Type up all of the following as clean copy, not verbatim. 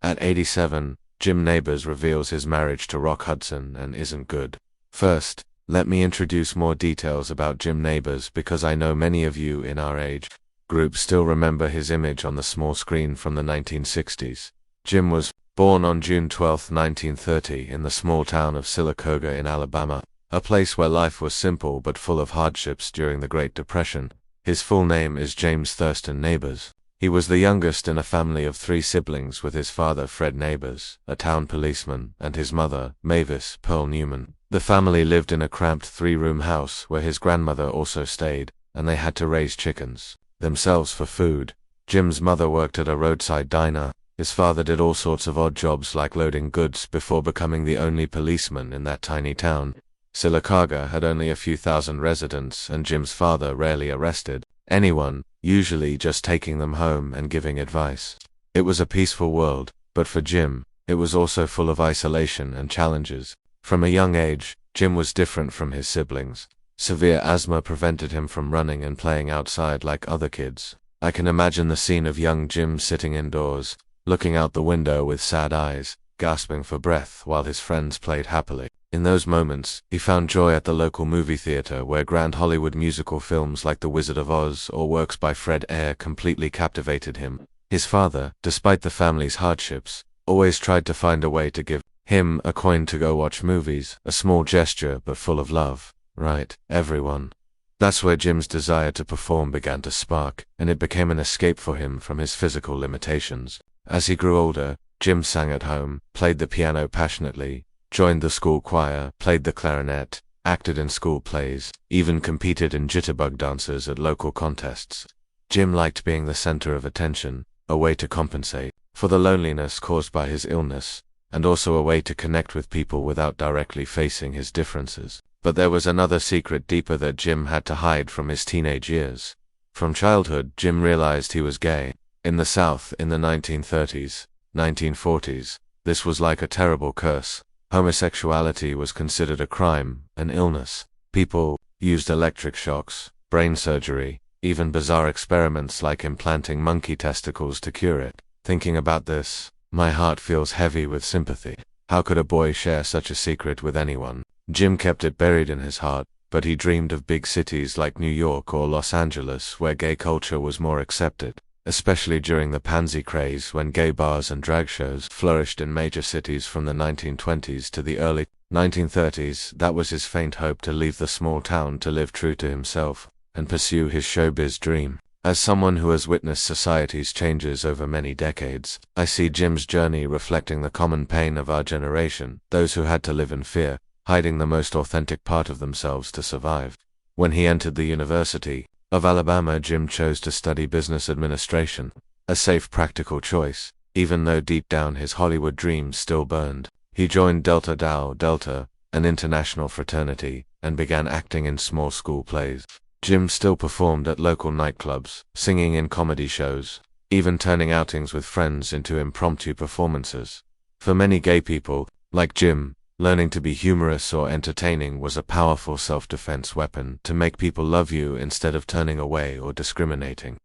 At 87, Jim Nabors reveals his marriage to Rock Hudson and isn't good. First, let me introduce more details about Jim Nabors because I know many of you in our age group still remember his image on the small screen from the 1960s. Jim was born on June 12, 1930 in the small town of Sylacauga in Alabama, a place where life was simple but full of hardships during the Great Depression. His full name is James Thurston Nabors. He was the youngest in a family of 3 siblings with his father Fred Nabors, a town policeman, and his mother, Mavis Pearl Newman. The family lived in a cramped 3-room house where his grandmother also stayed, and they had to raise chickens themselves for food. Jim's mother worked at a roadside diner. His father did all sorts of odd jobs like loading goods before becoming the only policeman in that tiny town. Sylacauga had only a few thousand residents, and Jim's father rarely arrested anyone, usually just taking them home and giving advice. It was a peaceful world, but for Jim, it was also full of isolation and challenges. From a young age, Jim was different from his siblings. Severe asthma prevented him from running and playing outside like other kids. I can imagine the scene of young Jim sitting indoors, looking out the window with sad eyes, gasping for breath while his friends played happily. In those moments, he found joy at the local movie theater where grand Hollywood musical films like The Wizard of Oz or works by Fred Aire completely captivated him. His father, despite the family's hardships, always tried to find a way to give him a coin to go watch movies, a small gesture but full of love. Right, everyone. That's where Jim's desire to perform began to spark, and it became an escape for him from his physical limitations. As he grew older, Jim sang at home, played the piano passionately, joined the school choir, played the clarinet, acted in school plays, even competed in jitterbug dances at local contests. Jim liked being the center of attention, a way to compensate for the loneliness caused by his illness, and also a way to connect with people without directly facing his differences. But there was another secret deeper that Jim had to hide from his teenage years. From childhood, Jim realized he was gay. In the South, in the 1930s, 1940s, this was like a terrible curse. Homosexuality was considered a crime, an illness. People used electric shocks, brain surgery, even bizarre experiments like implanting monkey testicles to cure it. Thinking about this, my heart feels heavy with sympathy. How could a boy share such a secret with anyone? Jim kept it buried in his heart, but he dreamed of big cities like New York or Los Angeles where gay culture was more accepted, especially during the pansy craze when gay bars and drag shows flourished in major cities from the 1920s to the early 1930s. That was his faint hope to leave the small town to live true to himself and pursue his showbiz dream. As someone who has witnessed society's changes over many decades, I see Jim's journey reflecting the common pain of our generation, those who had to live in fear, hiding the most authentic part of themselves to survive. When he entered the University of Alabama, Jim chose to study business administration, a safe, practical choice, even though deep down his Hollywood dreams still burned. He joined Delta Tau Delta, an international fraternity, and began acting in small school plays. Jim still performed at local nightclubs, singing in comedy shows, even turning outings with friends into impromptu performances. For many gay people, like Jim, learning to be humorous or entertaining was a powerful self-defense weapon to make people love you instead of turning away or discriminating.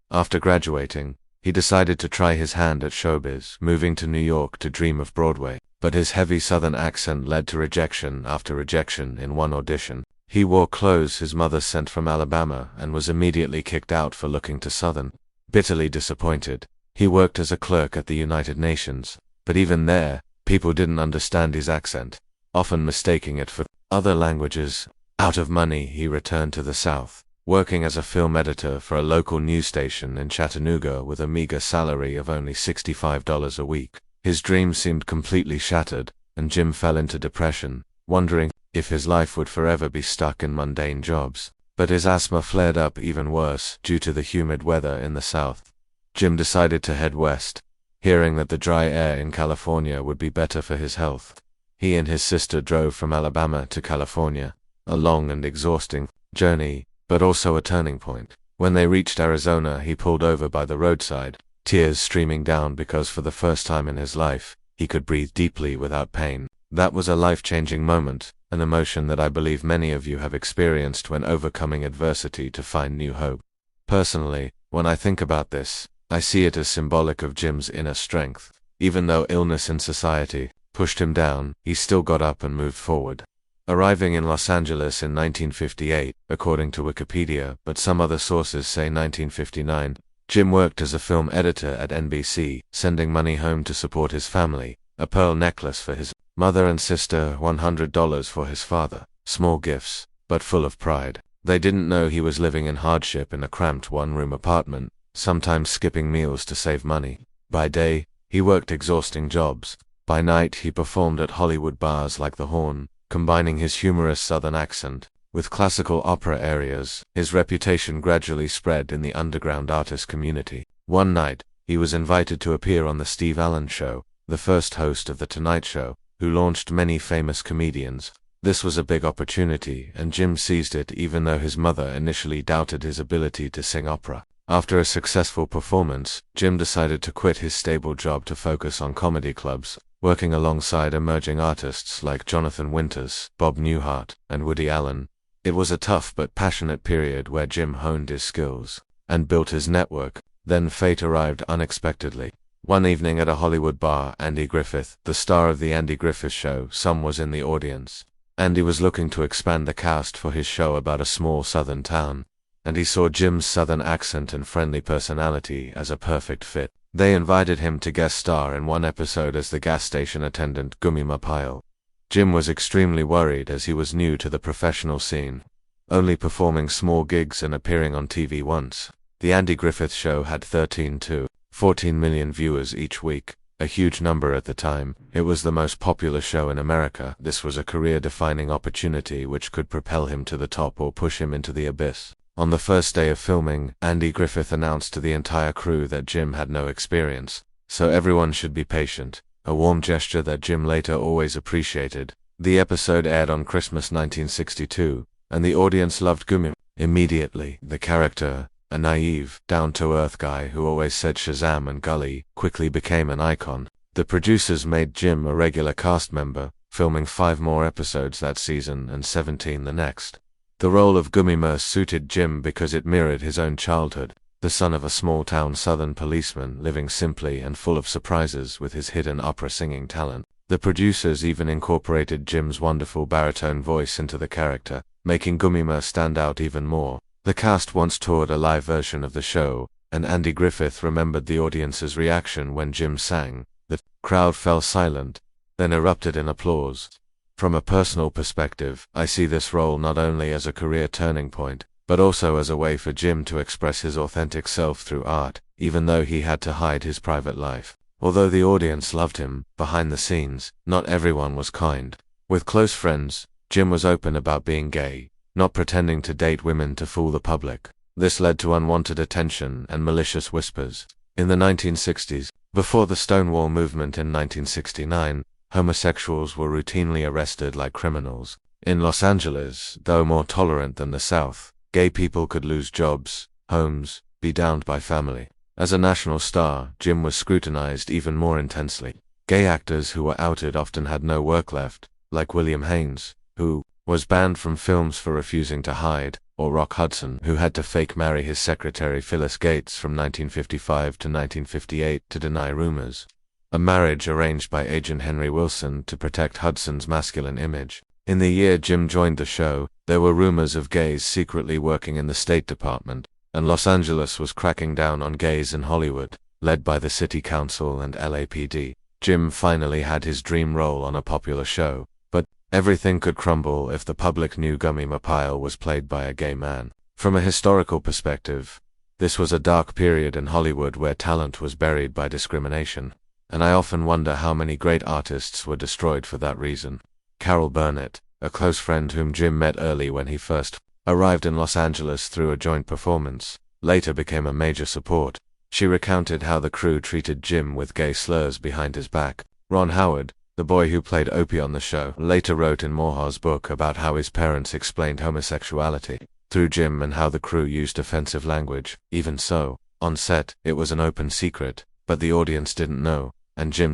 After graduating, he decided to try his hand at showbiz, moving to New York to dream of Broadway. But his heavy Southern accent led to rejection after rejection in one audition. He wore clothes his mother sent from Alabama and was immediately kicked out for looking too Southern. Bitterly disappointed, he worked as a clerk at the United Nations, but even there, people didn't understand his accent, often mistaking it for other languages. Out of money, he returned to the South, working as a film editor for a local news station in Chattanooga with a meager salary of only $65 a week. His dreams seemed completely shattered, and Jim fell into depression, wondering if his life would forever be stuck in mundane jobs. But his asthma flared up even worse due to the humid weather in the South. Jim decided to head west, hearing that the dry air in California would be better for his health. He and his sister drove from Alabama to California, a long and exhausting journey, but also a turning point. When they reached Arizona, he pulled over by the roadside, tears streaming down because for the first time in his life, he could breathe deeply without pain. That was a life-changing moment, an emotion that I believe many of you have experienced when overcoming adversity to find new hope. Personally, when I think about this, I see it as symbolic of Jim's inner strength. Even though illness in society pushed him down, he still got up and moved forward. Arriving in Los Angeles in 1958, according to Wikipedia, but some other sources say 1959, Jim worked as a film editor at NBC, sending money home to support his family, a pearl necklace for his mother and sister, $100 for his father. Small gifts, but full of pride. They didn't know he was living in hardship in a cramped one-room apartment, sometimes skipping meals to save money. By day, he worked exhausting jobs. By night, he performed at Hollywood bars like the Horn, combining his humorous Southern accent with classical opera arias. His reputation gradually spread in the underground artist community. One night, he was invited to appear on The Steve Allen Show, the first host of The Tonight Show, who launched many famous comedians. This was a big opportunity, and Jim seized it even though his mother initially doubted his ability to sing opera. After a successful performance, Jim decided to quit his stable job to focus on comedy clubs, working alongside emerging artists like Jonathan Winters, Bob Newhart, and Woody Allen. It was a tough but passionate period where Jim honed his skills and built his network. Then fate arrived unexpectedly. One evening at a Hollywood bar, Andy Griffith, the star of The Andy Griffith Show, was in the audience. Andy was looking to expand the cast for his show about a small southern town, and he saw Jim's southern accent and friendly personality as a perfect fit. They invited him to guest star in one episode as the gas station attendant Gummy Mapile. Jim was extremely worried as he was new to the professional scene, only performing small gigs and appearing on TV once. The Andy Griffith Show had 13 to 14 million viewers each week, a huge number at the time. It was the most popular show in America. This was a career-defining opportunity which could propel him to the top or push him into the abyss. On the first day of filming, Andy Griffith announced to the entire crew that Jim had no experience, so everyone should be patient, a warm gesture that Jim later always appreciated. The episode aired on Christmas 1962, and the audience loved Gummy. Immediately, the character, a naive, down-to-earth guy who always said Shazam and Gully, quickly became an icon. The producers made Jim a regular cast member, filming 5 more episodes that season and 17 the next. The role of Gummy suited Jim because it mirrored his own childhood, the son of a small-town southern policeman living simply and full of surprises with his hidden opera singing talent. The producers even incorporated Jim's wonderful baritone voice into the character, making Gummy stand out even more. The cast once toured a live version of the show, and Andy Griffith remembered the audience's reaction when Jim sang. The crowd fell silent, then erupted in applause. From a personal perspective, I see this role not only as a career turning point, but also as a way for Jim to express his authentic self through art, even though he had to hide his private life. Although the audience loved him, behind the scenes, not everyone was kind. With close friends, Jim was open about being gay, not pretending to date women to fool the public. This led to unwanted attention and malicious whispers. In the 1960s, before the Stonewall movement in 1969, homosexuals were routinely arrested like criminals. In Los Angeles, though more tolerant than the South, gay people could lose jobs, homes, be downed by family. As a national star, Jim was scrutinized even more intensely. Gay actors who were outed often had no work left, like William Haynes, who was banned from films for refusing to hide, or Rock Hudson, who had to fake marry his secretary Phyllis Gates from 1955 to 1958 to deny rumors. A marriage arranged by agent Henry Wilson to protect Hudson's masculine image. In the year Jim joined the show, there were rumors of gays secretly working in the State Department, and Los Angeles was cracking down on gays in Hollywood, led by the City Council and LAPD. Jim finally had his dream role on a popular show, but everything could crumble if the public knew Gummy Mapile was played by a gay man. From a historical perspective, this was a dark period in Hollywood where talent was buried by discrimination, and I often wonder how many great artists were destroyed for that reason. Carol Burnett, a close friend whom Jim met early when he first arrived in Los Angeles through a joint performance, later became a major support. She recounted how the crew treated Jim with gay slurs behind his back. Ron Howard, the boy who played Opie on the show, later wrote in Morehouse book about how his parents explained homosexuality through Jim and how the crew used offensive language. Even so, on set, it was an open secret, but the audience didn't know, and Jim